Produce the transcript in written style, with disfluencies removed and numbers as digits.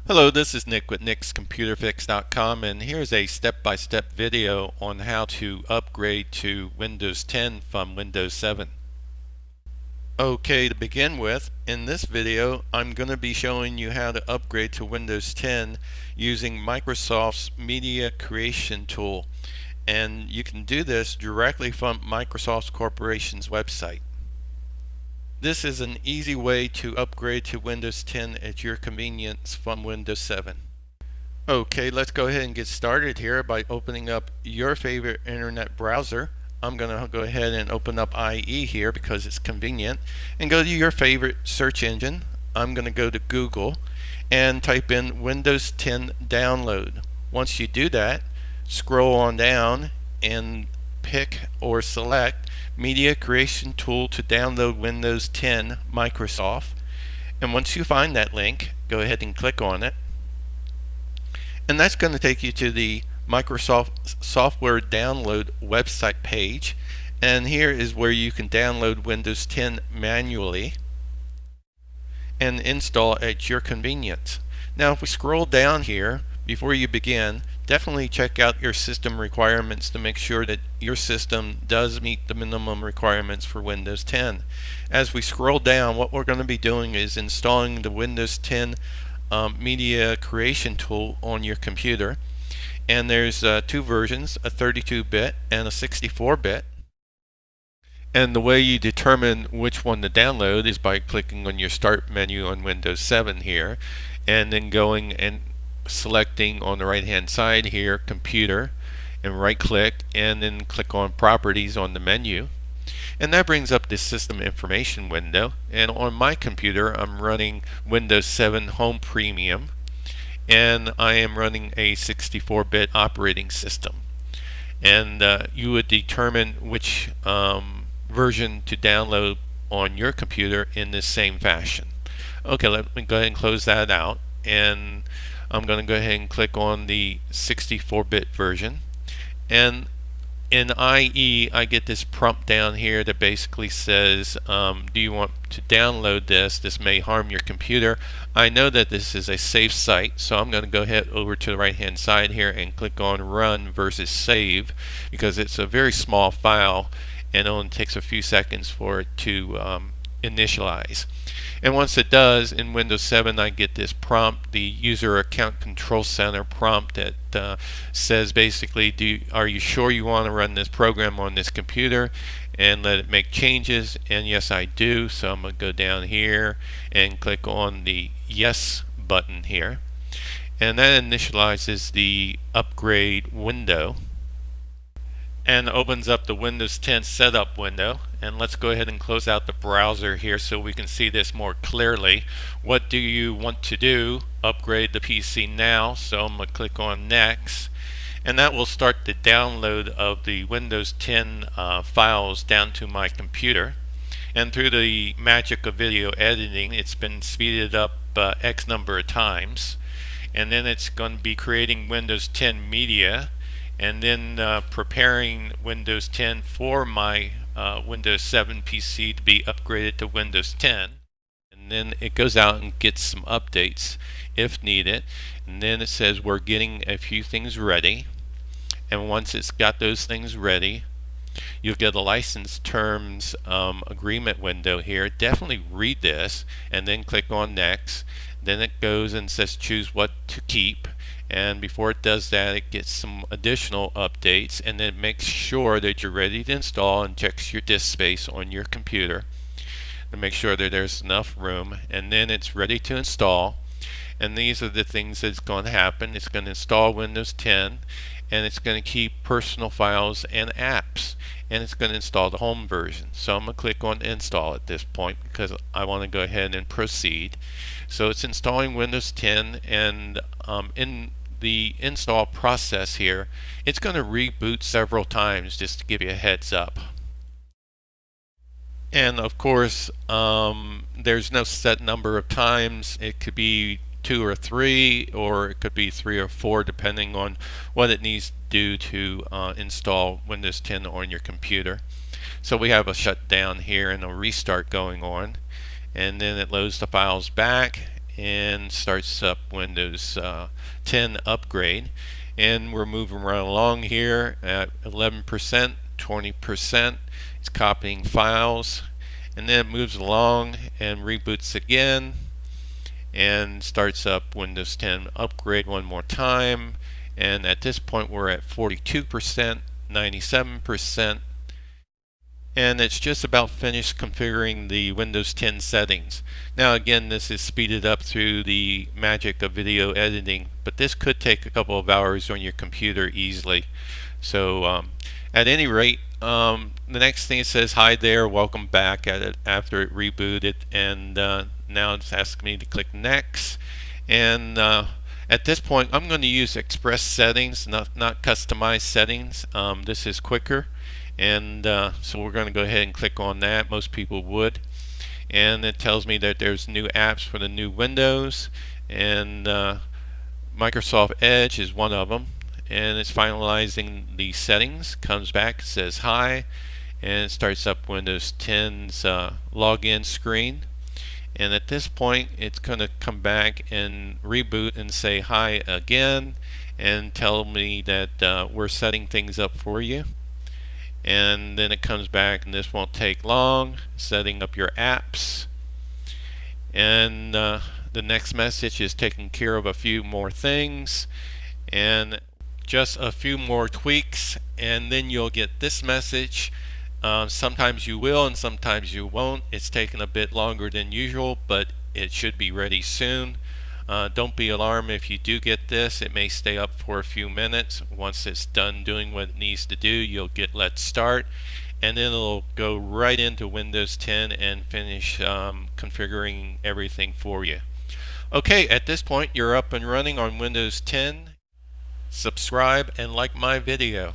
Hello, this is Nick with nickscomputerfix.com, and here's a step-by-step video on how to upgrade to Windows 10 from Windows 7. Okay, to begin with, in this video I'm going to be showing you how to upgrade to Windows 10 using Microsoft's Media Creation tool, and you can do this directly from Microsoft Corporation's website. This is an easy way to upgrade to Windows 10 at your convenience from Windows 7. Okay, let's go ahead and get started here by opening up your favorite internet browser. I'm going to go ahead and open up IE here because it's convenient, and go to your favorite search engine. I'm going to go to Google and type in Windows 10 download. Once you do that, scroll on down and pick or select Media Creation Tool to download Windows 10 Microsoft. And once you find that link, go ahead and click on it. And that's going to take you to the Microsoft Software Download website page. And here is where you can download Windows 10 manually and install at your convenience. Now, if we scroll down here, before you begin, definitely check out your system requirements to make sure that your system does meet the minimum requirements for Windows 10. As we scroll down, what we're going to be doing is installing the Windows 10 media creation tool on your computer. And there's two versions, a 32-bit and a 64-bit. And the way you determine which one to download is by clicking on your Start menu on Windows 7 here, and then going and selecting on the right hand side here Computer, and right click and then click on Properties on the menu. And that brings up the system information window, and on my computer I'm running Windows 7 Home Premium, and I am running a 64-bit operating system. And you would determine which version to download on your computer in this same fashion. Okay, let me go ahead and close that out, and I'm going to go ahead and click on the 64-bit version. And in IE, I get this prompt down here that basically says, do you want to download this? This may harm your computer. I know that this is a safe site, so I'm going to go ahead over to the right hand side here and click on Run versus Save, because it's a very small file and it only takes a few seconds for it to initialize. And once it does, in Windows 7 I get this prompt, the User Account Control Center prompt, that says basically, are you sure you want to run this program on this computer, and let it make changes? And yes, I do. So I'm going to go down here and click on the Yes button here, and that initializes the upgrade window and opens up the Windows 10 setup window. And let's go ahead and close out the browser here so we can see this more clearly. What do you want to do? Upgrade the PC now. So I'm going to click on Next, and that will start the download of the Windows 10 files down to my computer. And through the magic of video editing, it's been speeded up X number of times. And then it's going to be creating Windows 10 media, and then preparing Windows 10 for my Windows 7 PC to be upgraded to Windows 10. And then it goes out and gets some updates if needed, and then it says we're getting a few things ready. And once it's got those things ready, you'll get a license terms agreement window here. Definitely read this and then click on Next. Then it goes and says choose what to keep, and before it does that, it gets some additional updates, and then it makes sure that you're ready to install and checks your disk space on your computer to make sure that there's enough room, and then it's ready to install. And these are the things that's going to happen. It's going to install Windows 10, and it's going to keep personal files and apps, and it's going to install the home version. So I'm going to click on install at this point because I want to go ahead and proceed. So it's installing Windows 10, and in the install process here, it's going to reboot several times just to give you a heads up. And of course, there's no set number of times. It could be 2 or 3, or it could be 3 or 4, depending on what it needs to do to install Windows 10 on your computer. So we have a shutdown here and a restart going on, and then it loads the files back, and starts up Windows 10 upgrade. And we're moving right along here at 11%, 20%. It's copying files, and then it moves along and reboots again and starts up Windows 10 upgrade one more time. And at this point we're at 42%, 97%, and it's just about finished configuring the Windows 10 settings. Now again, this is speeded up through the magic of video editing, but this could take a couple of hours on your computer easily. So at any rate, the next thing it says, hi there, welcome back after it rebooted, and now it's asking me to click next. And at this point I'm going to use express settings, not customized settings. This is quicker, and so we're going to go ahead and click on that. Most people would, and it tells me that there's new apps for the new Windows, and Microsoft Edge is one of them, and it's finalizing the settings. Comes back, says hi, and it starts up Windows 10's login screen. And at this point it's going to come back and reboot and say hi again and tell me that we're setting things up for you. And then it comes back, and this won't take long, setting up your apps. And the next message is taking care of a few more things and just a few more tweaks, and then you'll get this message. Sometimes you will and sometimes you won't. It's taken a bit longer than usual, but it should be ready soon. Don't be alarmed if you do get this. It may stay up for a few minutes. Once it's done doing what it needs to do, you'll get let's start, and then it'll go right into Windows 10 and finish configuring everything for you. Okay, at this point you're up and running on Windows 10. Subscribe and like my video.